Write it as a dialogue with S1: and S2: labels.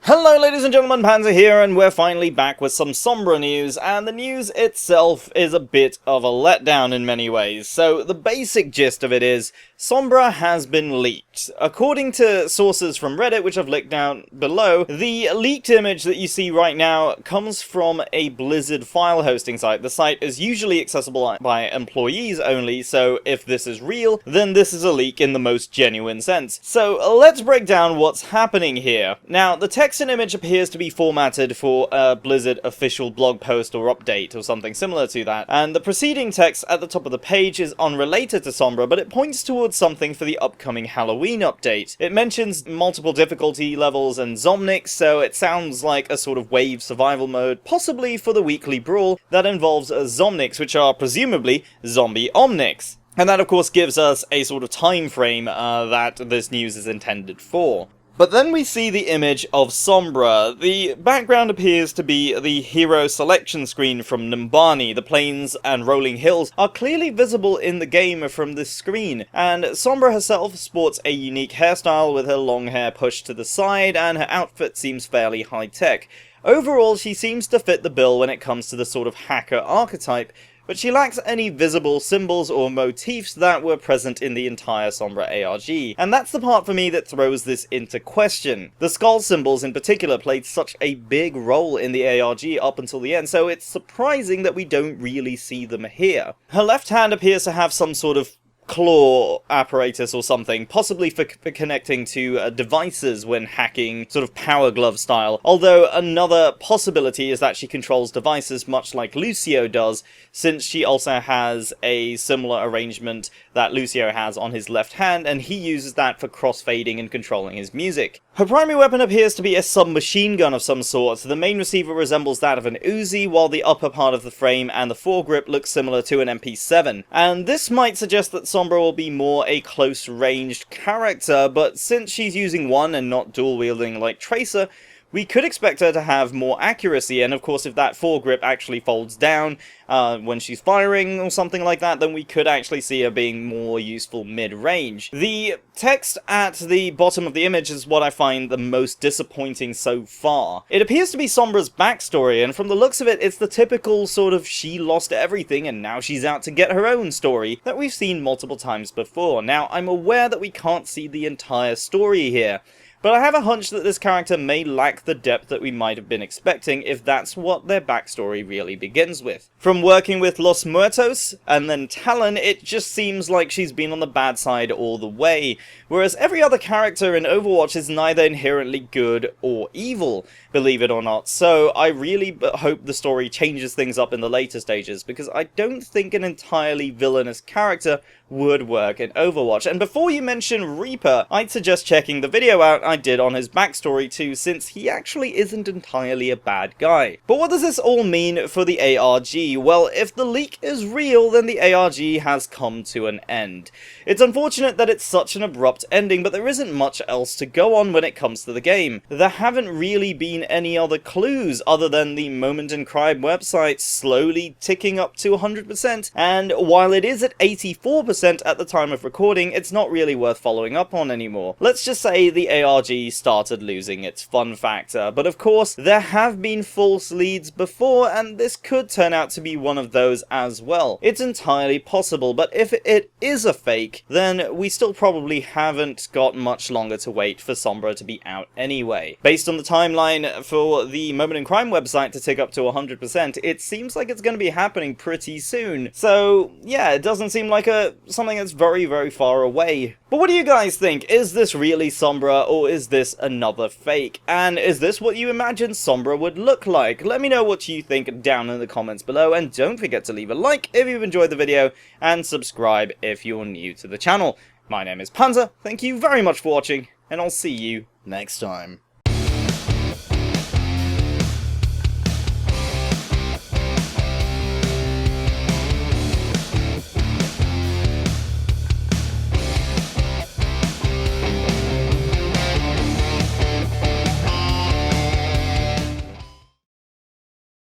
S1: Hello ladies and gentlemen, Panzer here, and we're finally back with some Sombra news, and the news itself is a bit of a letdown in many ways. So the basic gist of it is, Sombra has been leaked. According to sources from Reddit, which I've linked down below, the leaked image that you see right now comes from a Blizzard file hosting site. The site is usually accessible by employees only, so if this is real, then this is a leak in the most genuine sense. So let's break down what's happening here. Now, the text and image appears to be formatted for a Blizzard official blog post or update or something similar to that, and the preceding text at the top of the page is unrelated to Sombra, but it points towards something for the upcoming Halloween update. It mentions multiple difficulty levels and Zomnics, so it sounds like a sort of wave survival mode, possibly for the weekly brawl that involves Zomnics, which are presumably zombie Omnics. And that of course gives us a sort of time frame that this news is intended for. But then we see the image of Sombra. The background appears to be the hero selection screen from Numbani. The plains and rolling hills are clearly visible in the game from this screen, and Sombra herself sports a unique hairstyle with her long hair pushed to the side, and her outfit seems fairly high-tech. Overall, she seems to fit the bill when it comes to the sort of hacker archetype, but she lacks any visible symbols or motifs that were present in the entire Sombra ARG, and that's the part for me that throws this into question. The skull symbols in particular played such a big role in the ARG up until the end, so it's surprising that we don't really see them here. Her left hand appears to have some sort of claw apparatus or something, possibly for connecting to devices when hacking, sort of power glove style, although another possibility is that she controls devices much like Lucio does, since she also has a similar arrangement that Lucio has on his left hand, and he uses that for crossfading and controlling his music. Her primary weapon appears to be a submachine gun of some sort. The main receiver resembles that of an Uzi, while the upper part of the frame and the foregrip looks similar to an MP7. And this might suggest that Sombra will be more a close-ranged character, but since she's using one and not dual-wielding like Tracer, we could expect her to have more accuracy, and of course if that foregrip actually folds down when she's firing or something like that, then we could actually see her being more useful mid-range. The text at the bottom of the image is what I find the most disappointing so far. It appears to be Sombra's backstory, and from the looks of it, it's the typical sort of she lost everything and now she's out to get her own story that we've seen multiple times before. Now, I'm aware that we can't see the entire story here, but I have a hunch that this character may lack the depth that we might have been expecting if that's what their backstory really begins with. From working with Los Muertos and then Talon, it just seems like she's been on the bad side all the way, whereas every other character in Overwatch is neither inherently good or evil, believe it or not. So I really hope the story changes things up in the later stages, because I don't think an entirely villainous character would work in Overwatch. And before you mention Reaper, I'd suggest checking the video out I did on his backstory too, since he actually isn't entirely a bad guy. But what does this all mean for the ARG? Well, if the leak is real, then the ARG has come to an end. It's unfortunate that it's such an abrupt ending, but there isn't much else to go on when it comes to the game. There haven't really been any other clues other than the Moment in Crime website slowly ticking up to 100%, and while it is at 84% at the time of recording, it's not really worth following up on anymore. Let's just say the ARG started losing its fun factor, but of course there have been false leads before, and this could turn out to be one of those as well. It's entirely possible, but if it is a fake, then we still probably haven't got much longer to wait for Sombra to be out anyway. Based on the timeline for the Moment in Crime website to tick up to 100%, it seems like it's going to be happening pretty soon. So yeah, it doesn't seem like something that's very, very far away. But what do you guys think? Is this really Sombra, or is this another fake? And is this what you imagine Sombra would look like? Let me know what you think down in the comments below, and don't forget to leave a like if you've enjoyed the video, and subscribe if you're new to the channel. My name is Panzer, thank you very much for watching, and I'll see you next time.